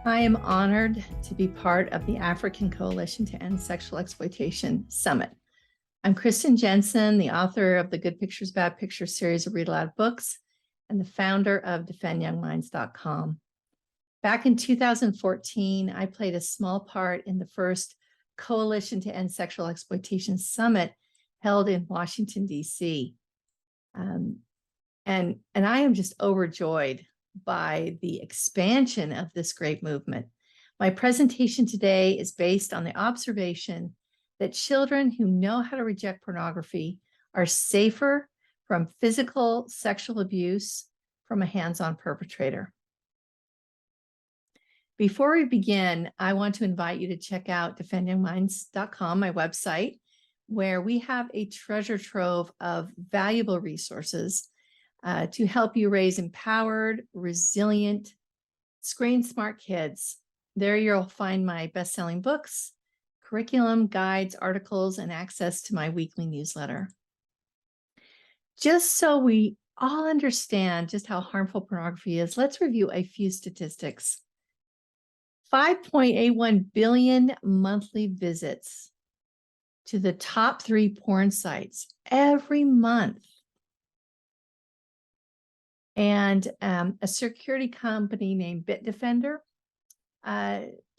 I am honored to be part of the African Coalition to End Sexual Exploitation Summit. I'm Kristen Jenson, the author of the Good Pictures, Bad Pictures series of Read Aloud books and the founder of defendyoungminds.com. Back in 2014, I played a small part in the first Coalition to End Sexual Exploitation Summit held in Washington, D.C. And I am just overjoyed by the expansion of this great movement. My presentation today is based on the observation that children who know how to reject pornography are safer from physical sexual abuse from a hands-on perpetrator. Before we begin, I want to invite you to check out defendyoungminds.com, my website, where we have a treasure trove of valuable resources to help you raise empowered, resilient, screen-smart kids. There you'll find my best-selling books, curriculum, guides, articles, and access to my weekly newsletter. Just so we all understand just how harmful pornography is, let's review a few statistics. 5.81 billion monthly visits to the top 3 porn sites every month. And a security company named Bitdefender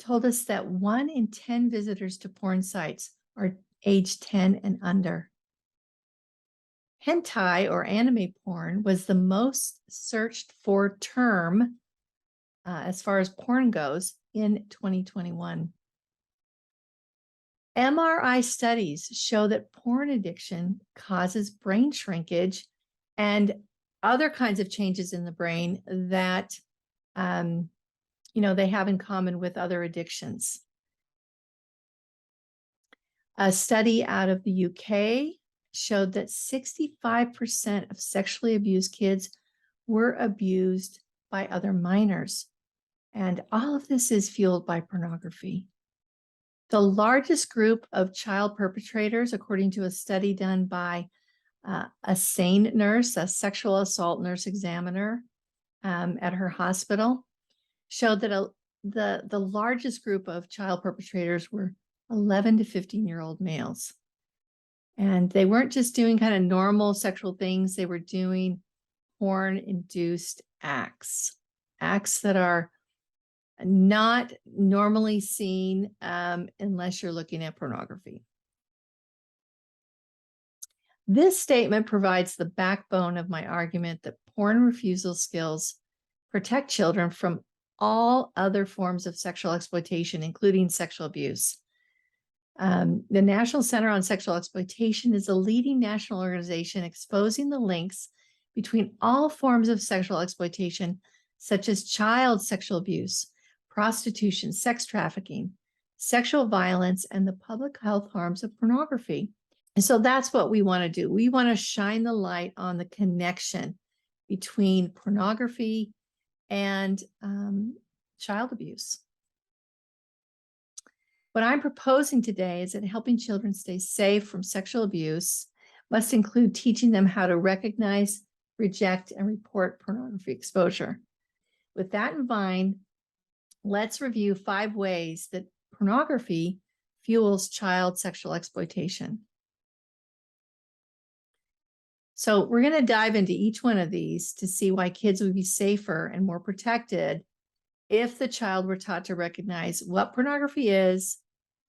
told us that 1 in 10 visitors to porn sites are age 10 and under. Hentai or anime porn was the most searched for term as far as porn goes in 2021. MRI studies show that porn addiction causes brain shrinkage and other kinds of changes in the brain that, they have in common with other addictions. A study out of the UK showed that 65% of sexually abused kids were abused by other minors. And all of this is fueled by pornography. The largest group of child perpetrators, according to a study done by a SANE nurse, a sexual assault nurse examiner at her hospital, showed that the largest group of child perpetrators were 11 to 15-year-old males. And they weren't just doing kind of normal sexual things, they were doing porn-induced acts that are not normally seen unless you're looking at pornography. This statement provides the backbone of my argument that porn refusal skills protect children from all other forms of sexual exploitation, including sexual abuse. The National Center on Sexual Exploitation is a leading national organization exposing the links between all forms of sexual exploitation, such as child sexual abuse, prostitution, sex trafficking, sexual violence, and the public health harms of pornography. And so that's what we want to do. We want to shine the light on the connection between pornography and child abuse. What I'm proposing today is that helping children stay safe from sexual abuse must include teaching them how to recognize, reject, and report pornography exposure. With that in mind, let's review 5 ways that pornography fuels child sexual exploitation. So we're going to dive into each one of these to see why kids would be safer and more protected if the child were taught to recognize what pornography is,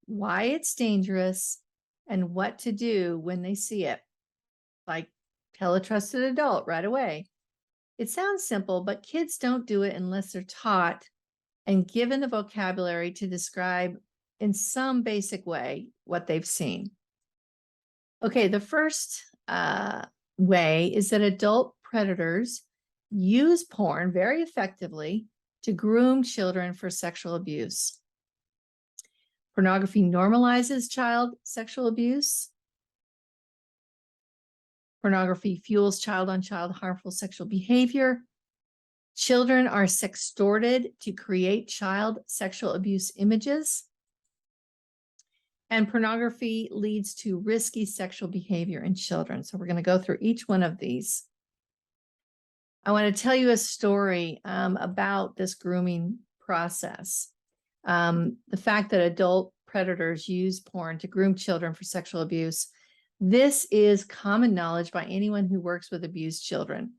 why it's dangerous, and what to do when they see it. Like tell a trusted adult right away. It sounds simple, but kids don't do it unless they're taught and given the vocabulary to describe in some basic way what they've seen. Okay, the first way is that adult predators use porn very effectively to groom children for sexual abuse. Pornography normalizes child sexual abuse. Pornography fuels child-on-child harmful sexual behavior. Children are sextorted to create child sexual abuse images. And pornography leads to risky sexual behavior in children. So we're going to go through each one of these. I want to tell you a story about this grooming process. The fact that adult predators use porn to groom children for sexual abuse, this is common knowledge by anyone who works with abused children.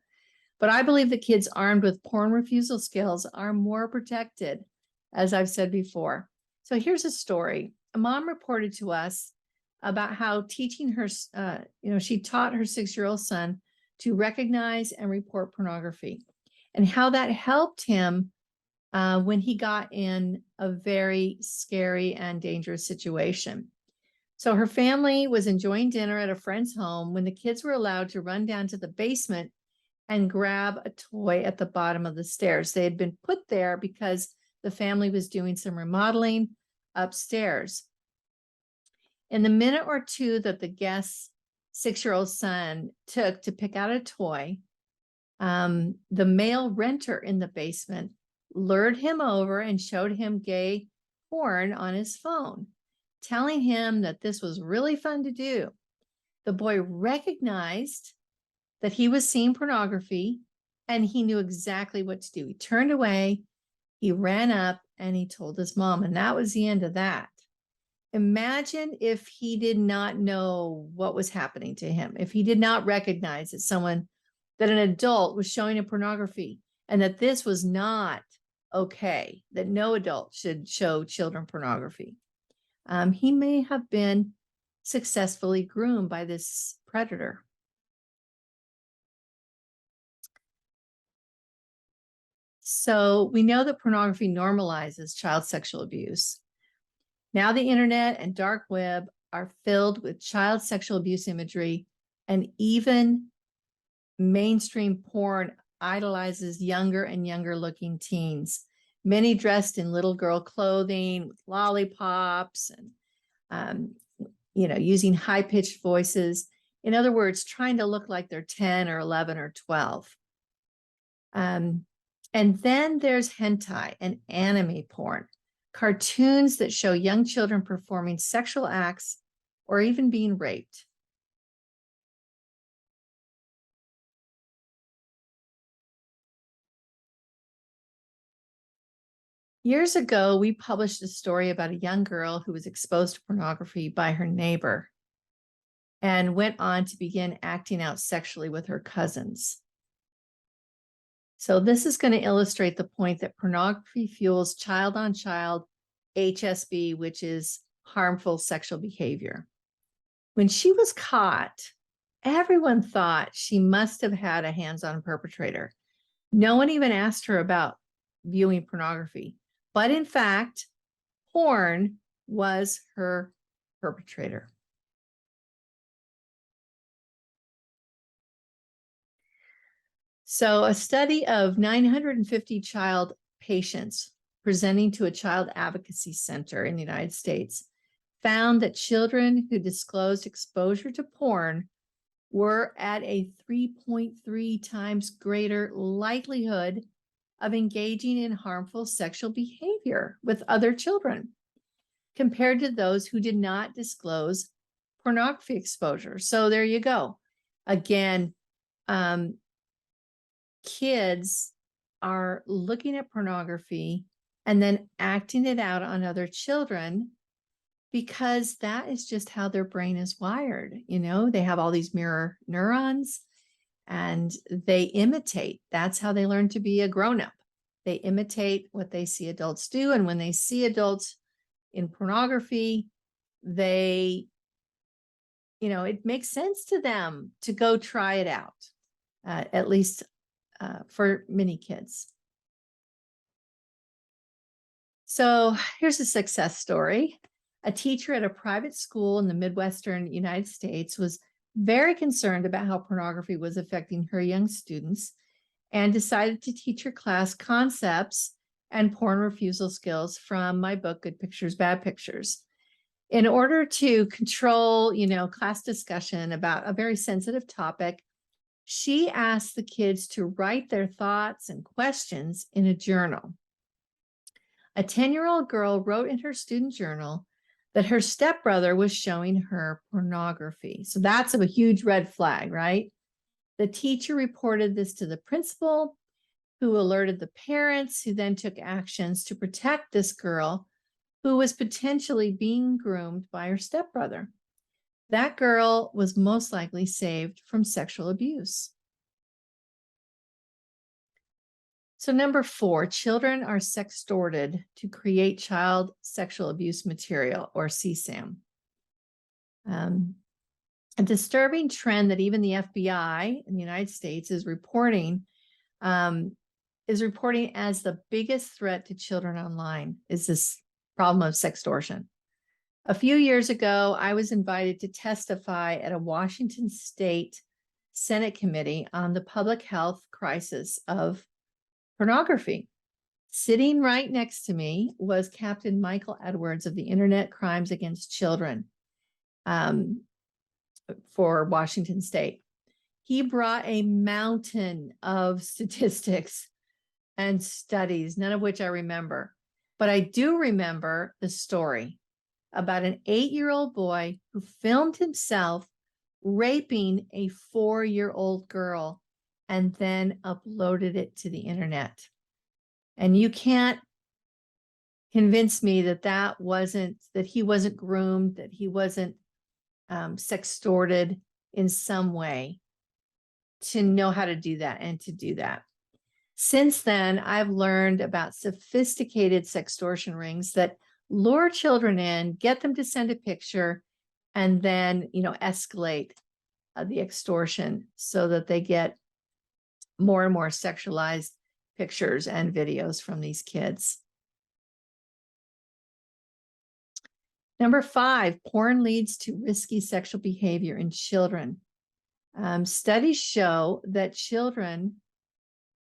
But I believe that kids armed with porn refusal skills are more protected, as I've said before. So here's a story. A mom reported to us about how teaching her, she taught her 6-year-old son to recognize and report pornography, and how that helped him when he got in a very scary and dangerous situation. So her family was enjoying dinner at a friend's home when the kids were allowed to run down to the basement and grab a toy at the bottom of the stairs. They had been put there because the family was doing some remodeling upstairs. In the minute or two that the guest's 6-year-old son took to pick out a toy, the male renter in the basement lured him over and showed him gay porn on his phone, telling him that this was really fun to do. The boy recognized that he was seeing pornography, and he knew exactly what to do. He turned away, he ran up, and he told his mom, and that was the end of that. Imagine if he did not know what was happening to him, if he did not recognize that an adult was showing him pornography, and that this was not okay, that no adult should show children pornography. He may have been successfully groomed by this predator. So we know that pornography normalizes child sexual abuse. Now the internet and dark web are filled with child sexual abuse imagery, and even mainstream porn idolizes younger and younger looking teens, many dressed in little girl clothing with lollipops and, using high-pitched voices. In other words, trying to look like they're 10 or 11 or 12. And then there's hentai and anime porn, cartoons that show young children performing sexual acts or even being raped. Years ago, we published a story about a young girl who was exposed to pornography by her neighbor and went on to begin acting out sexually with her cousins. So this is going to illustrate the point that pornography fuels child-on-child HSB, which is harmful sexual behavior. When she was caught, everyone thought she must have had a hands-on perpetrator. No one even asked her about viewing pornography. But in fact, porn was her perpetrator. So a study of 950 child patients presenting to a child advocacy center in the United States found that children who disclosed exposure to porn were at a 3.3 times greater likelihood of engaging in harmful sexual behavior with other children compared to those who did not disclose pornography exposure. So there you go. Again, kids are looking at pornography and then acting it out on other children because that is just how their brain is wired. They have all these mirror neurons and they imitate. That's how they learn to be a grown-up. They imitate what they see adults do. And when they see adults in pornography, it makes sense to them to go try it out, at least for many kids. So here's a success story. A teacher at a private school in the Midwestern United States was very concerned about how pornography was affecting her young students and decided to teach her class concepts and porn refusal skills from my book, Good Pictures, Bad Pictures. In order to control, class discussion about a very sensitive topic, she asked the kids to write their thoughts and questions in a journal. A 10-year-old girl wrote in her student journal that her stepbrother was showing her pornography. So that's a huge red flag, right? The teacher reported this to the principal, who alerted the parents, who then took actions to protect this girl who was potentially being groomed by her stepbrother. That girl was most likely saved from sexual abuse. So number 4, children are sextorted to create child sexual abuse material, or CSAM. A disturbing trend that even the FBI in the United States is reporting as the biggest threat to children online is this problem of sextortion. A few years ago, I was invited to testify at a Washington State Senate committee on the public health crisis of pornography. Sitting right next to me was Captain Michael Edwards of the Internet Crimes Against Children for Washington State. He brought a mountain of statistics and studies, none of which I remember. But I do remember the story about an 8-year-old boy who filmed himself raping a 4-year-old girl and then uploaded it to the internet. And you can't convince me that he wasn't groomed, that he wasn't sextorted in some way to know how to do that and to do that. Since then, I've learned about sophisticated sextortion rings that lure children in, get them to send a picture, and then, escalate the extortion so that they get more and more sexualized pictures and videos from these kids. Number 5, porn leads to risky sexual behavior in children. Studies show that children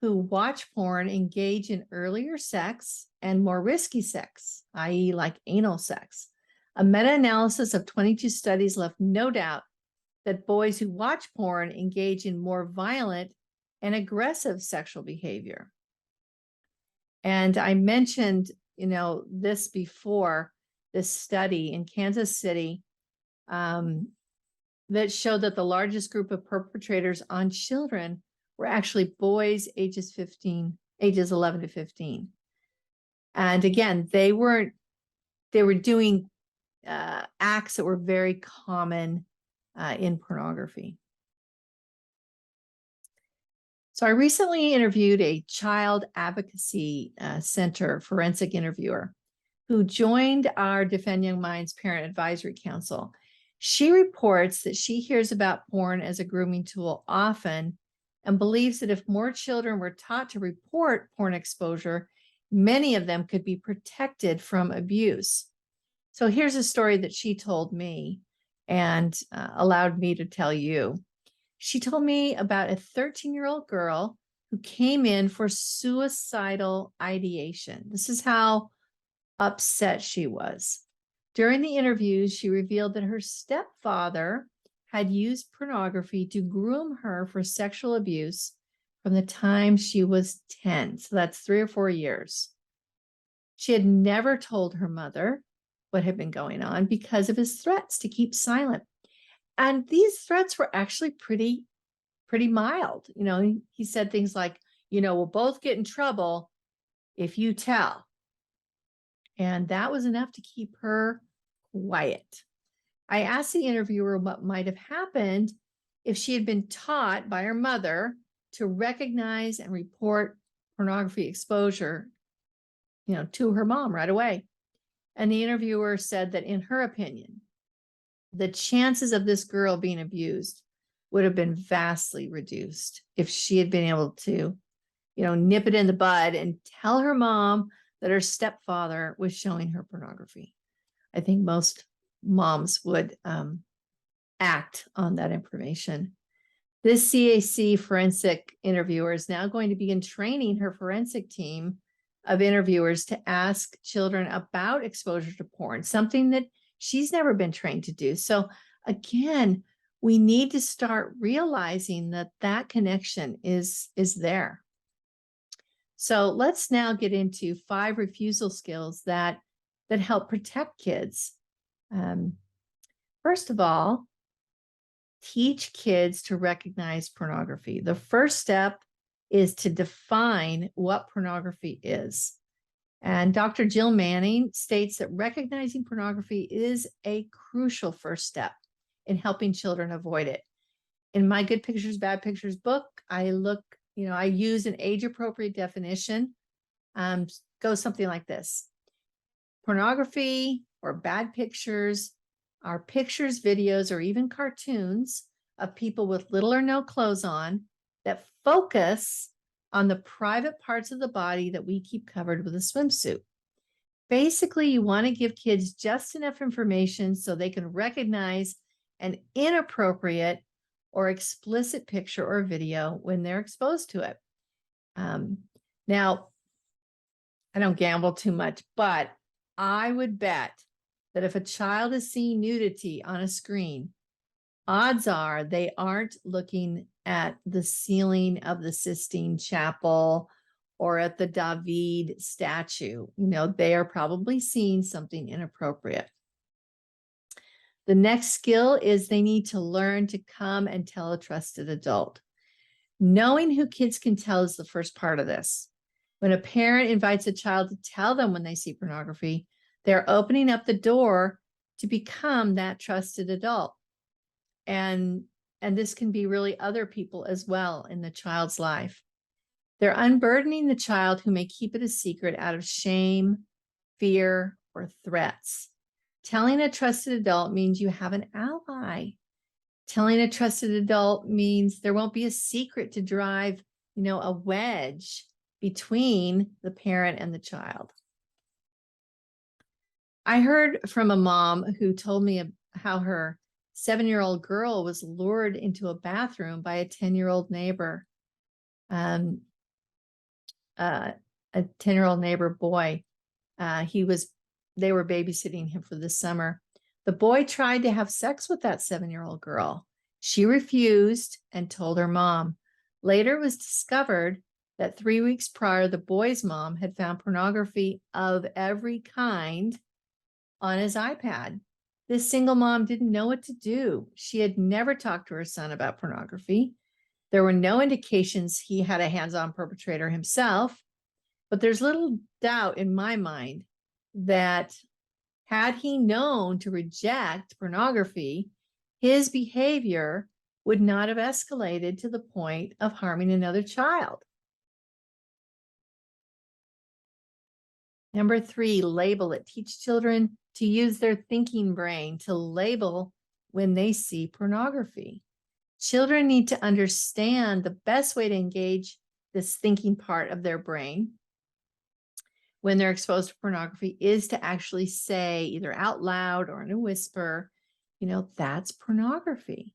who watch porn engage in earlier sex and more risky sex, i.e., like anal sex. A meta-analysis of 22 studies left no doubt that boys who watch porn engage in more violent and aggressive sexual behavior. And I mentioned, this before, this study in Kansas City that showed that the largest group of perpetrators on children were actually boys ages 11 to 15. And again, they were doing acts that were very common in pornography. So I recently interviewed a child advocacy center forensic interviewer who joined our Defend Young Minds Parent Advisory Council. She reports that she hears about porn as a grooming tool often and believes that if more children were taught to report porn exposure, many of them could be protected from abuse. So here's a story that she told me and allowed me to tell you. She told me about a 13-year-old girl who came in for suicidal ideation. This is how upset she was. During the interviews, she revealed that her stepfather had used pornography to groom her for sexual abuse from the time she was 10. So that's 3 or 4 years. She had never told her mother what had been going on because of his threats to keep silent. And these threats were actually pretty mild. He said things like, we'll both get in trouble if you tell. And that was enough to keep her quiet. I asked the interviewer what might have happened if she had been taught by her mother to recognize and report pornography exposure, to her mom right away. And the interviewer said that in her opinion, the chances of this girl being abused would have been vastly reduced if she had been able to, nip it in the bud and tell her mom that her stepfather was showing her pornography. I think most moms would act on that information. This CAC forensic interviewer is now going to begin training her forensic team of interviewers to ask children about exposure to porn, something that she's never been trained to do. So again, we need to start realizing that connection is there. So let's now get into 5 refusal skills that help protect kids. First of all, teach kids to recognize pornography. The first step is to define what pornography is. And Dr. Jill Manning states that recognizing pornography is a crucial first step in helping children avoid it. In my Good Pictures, Bad Pictures book, I use an age-appropriate definition. Goes something like this. Pornography or bad pictures are pictures, videos, or even cartoons of people with little or no clothes on that focus on the private parts of the body that we keep covered with a swimsuit. Basically, you want to give kids just enough information so they can recognize an inappropriate or explicit picture or video when they're exposed to it. Now, I don't gamble too much, but I would bet that if a child is seeing nudity on a screen, odds are they aren't looking at the ceiling of the Sistine Chapel or at the David statue. They are probably seeing something inappropriate. The next skill is they need to learn to come and tell a trusted adult. Knowing who kids can tell is the first part of this. When a parent invites a child to tell them when they see pornography, they're opening up the door to become that trusted adult. And this can be really other people as well in the child's life. They're unburdening the child who may keep it a secret out of shame, fear, or threats. Telling a trusted adult means you have an ally. Telling a trusted adult means there won't be a secret to drive, a wedge between the parent and the child. I heard from a mom who told me how her 7-year-old girl was lured into a bathroom by a 10-year-old neighbor, a 10-year-old neighbor boy. They were babysitting him for the summer. The boy tried to have sex with that 7-year-old girl. She refused and told her mom. Later, it was discovered that 3 weeks prior, the boy's mom had found pornography of every kind on his iPad. This single mom didn't know what to do. She had never talked to her son about pornography. There were no indications he had a hands-on perpetrator himself, but there's little doubt in my mind that had he known to reject pornography, his behavior would not have escalated to the point of harming another child. Number 3, label it. Teach children to use their thinking brain to label when they see pornography. Children need to understand the best way to engage this thinking part of their brain when they're exposed to pornography is to actually say, either out loud or in a whisper, that's pornography.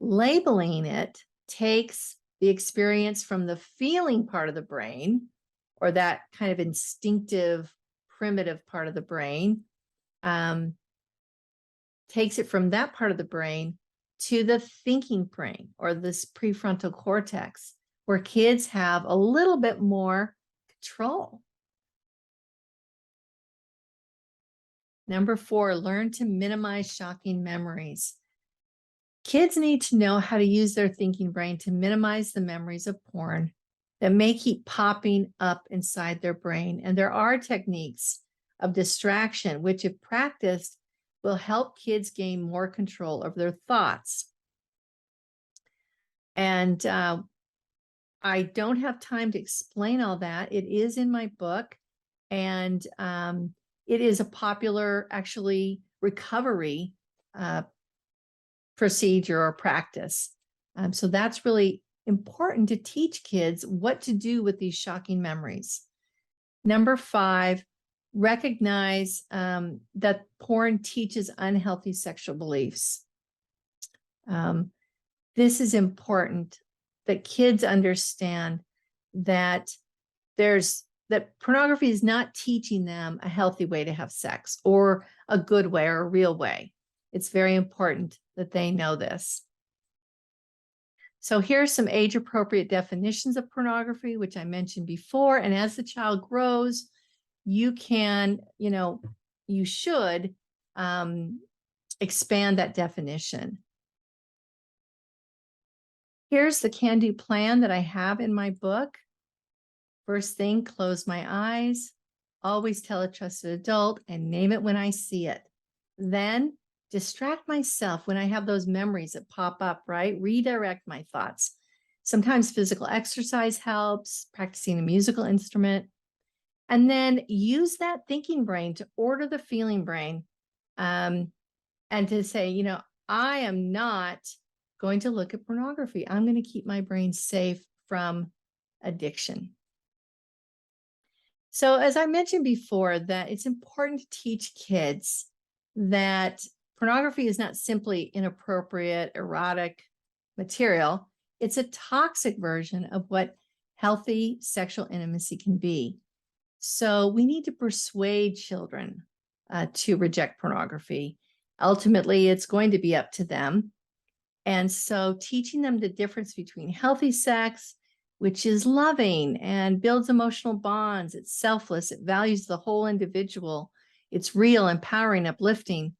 Labeling it takes the experience from the feeling part of the brain, or that kind of instinctive, primitive part of the brain, takes it from that part of the brain to the thinking brain, or this prefrontal cortex, where kids have a little bit more control. Number 4, learn to minimize shocking memories. Kids need to know how to use their thinking brain to minimize the memories of porn that may keep popping up inside their brain. And there are techniques of distraction, which, if practiced, will help kids gain more control of their thoughts. And I don't have time to explain all that. It is in my book, and it is a popular, actually, recovery procedure or practice. So that's really important to teach kids what to do with these shocking memories. Number 5, recognize that porn teaches unhealthy sexual beliefs. This is important, that kids understand that pornography is not teaching them a healthy way to have sex, or a good way, or a real way. It's very important that they know this. So here are some age-appropriate definitions of pornography, which I mentioned before. And as the child grows, you can, you should expand that definition. Here's the can-do plan that I have in my book. First thing, close my eyes, always tell a trusted adult, and name it when I see it. Then distract myself when I have those memories that pop up, right? Redirect my thoughts. Sometimes physical exercise helps, practicing a musical instrument, and then use that thinking brain to order the feeling brain, and to say, I am not going to look at pornography. I'm going to keep my brain safe from addiction. So, as I mentioned before, that it's important to teach kids that pornography is not simply inappropriate, erotic material. It's a toxic version of what healthy sexual intimacy can be. So, we need to persuade children to reject pornography. Ultimately, it's going to be up to them. And so, teaching them the difference between healthy sex, which is loving and builds emotional bonds. It's selfless. It values the whole individual. It's real, empowering, uplifting,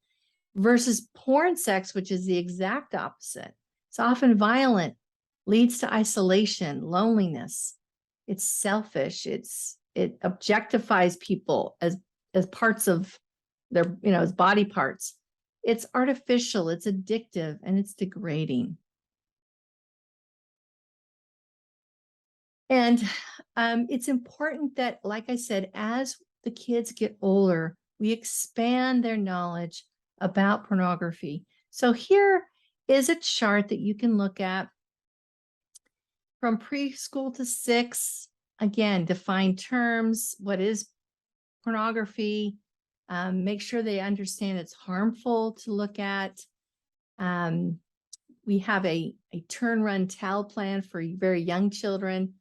versus porn sex, which is the exact opposite. It's often violent, leads to isolation, loneliness. It's selfish. It objectifies people as parts of their, as body parts. It's artificial, it's addictive, and it's degrading. And it's important that, like I said, as the kids get older, we expand their knowledge about pornography. So here is a chart that you can look at from preschool to 6. Again, define terms. What is pornography? Make sure they understand it's harmful to look at. We have a turn, run, tell plan for very young children.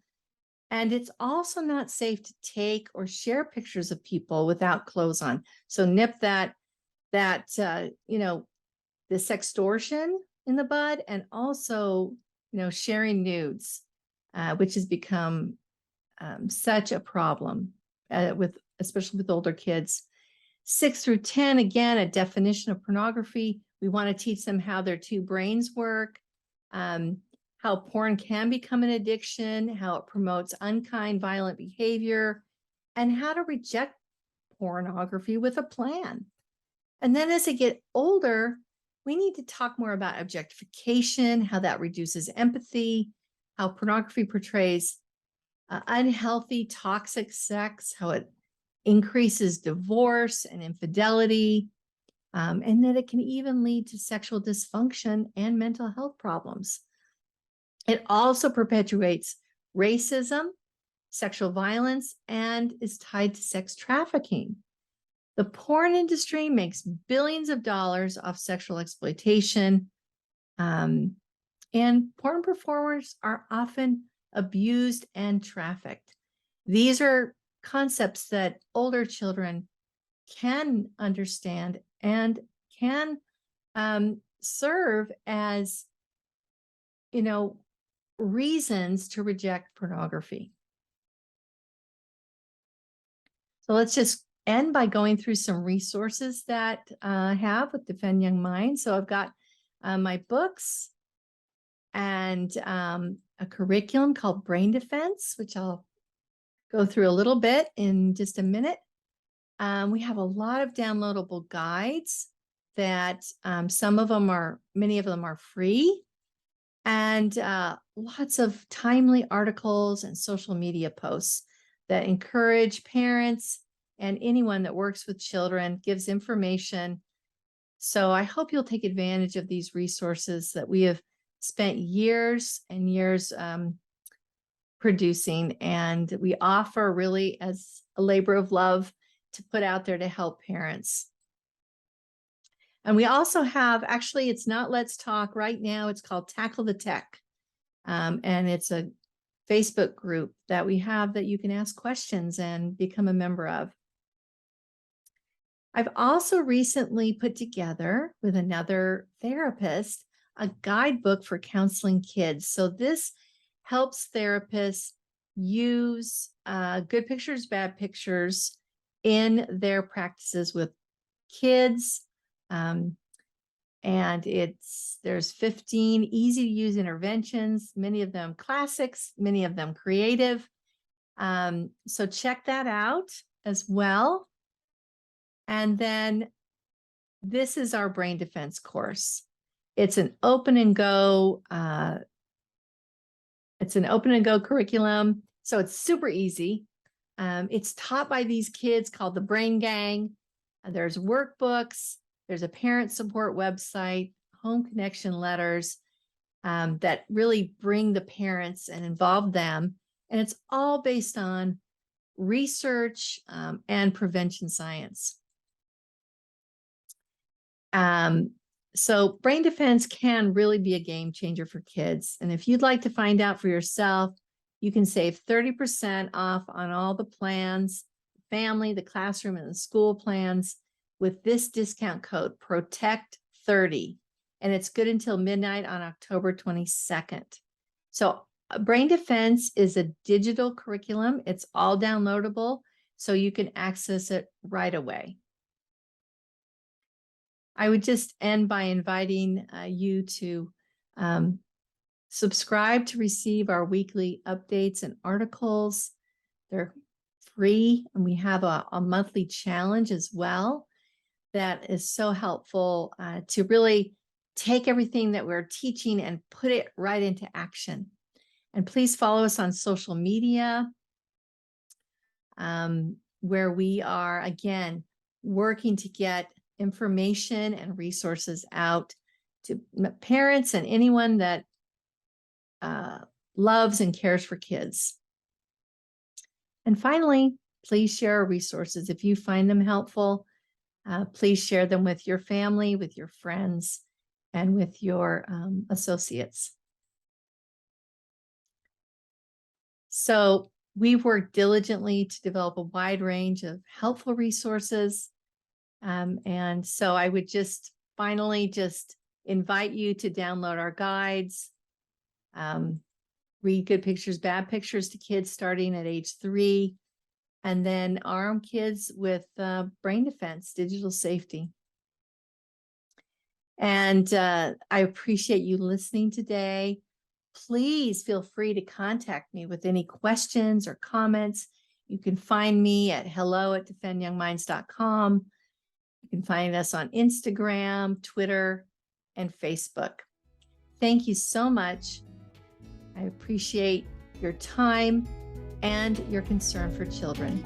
And it's also not safe to take or share pictures of people without clothes on. So nip that the sextortion in the bud, and also, sharing nudes, which has become such a problem especially with older kids. 6 through 10, again, a definition of pornography. We want to teach them how their two brains work, how porn can become an addiction, how it promotes unkind, violent behavior, and how to reject pornography with a plan. And then as they get older, we need to talk more about objectification, how that reduces empathy, how pornography portrays unhealthy, toxic sex, how it increases divorce and infidelity, and that it can even lead to sexual dysfunction and mental health problems. It also perpetuates racism, sexual violence, and is tied to sex trafficking. The porn industry makes billions of dollars off sexual exploitation, and porn performers are often abused and trafficked. These are concepts that older children can understand and can serve as, reasons to reject pornography. So let's just end by going through some resources that I have with Defend Young Minds. So I've got my books and a curriculum called Brain Defense, which I'll go through a little bit in just a minute. We have a lot of downloadable guides that many of them are free, and lots of timely articles and social media posts that encourage parents and anyone that works with children, gives information. So I hope you'll take advantage of these resources that we have spent years and years producing, and we offer really as a labor of love to put out there to help parents. And we also have, actually, it's not Let's Talk right now, it's called Tackle the Tech. And it's a Facebook group that we have that you can ask questions and become a member of. I've also recently put together with another therapist a guidebook for counseling kids. So this helps therapists use good pictures, bad pictures in their practices with kids, And there's 15 easy to use interventions, many of them classics, many of them creative. So check that out as well. And then this is our brain defense course. It's an open and go curriculum. So it's super easy. It's taught by these kids called the Brain Gang. There's workbooks, there's a parent support website, home connection letters that really bring the parents and involve them. And it's all based on research and prevention science. So brain defense can really be a game changer for kids. And if you'd like to find out for yourself, you can save 30% off on all the plans, family, the classroom, and the school plans with this discount code, PROTECT30. And it's good until midnight on October 22nd. So brain defense is a digital curriculum. It's all downloadable, so you can access it right away. I would just end by inviting you to subscribe to receive our weekly updates and articles. They're free, and we have a monthly challenge as well that is so helpful to really take everything that we're teaching and put it right into action. And please follow us on social media, where we are, again, working to get information and resources out to parents and anyone that loves and cares for kids. And finally, please share our resources. If you find them helpful, please share them with your family, with your friends, and with your associates. So we've worked diligently to develop a wide range of helpful resources. And so I would just finally just invite you to download our guides, read Good Pictures, Bad Pictures to kids starting at age 3, and then arm kids with brain defense, digital safety. And I appreciate you listening today. Please feel free to contact me with any questions or comments. You can find me at hello@defendyoungminds.com. You can find us on Instagram, Twitter, and Facebook. Thank you so much. I appreciate your time and your concern for children.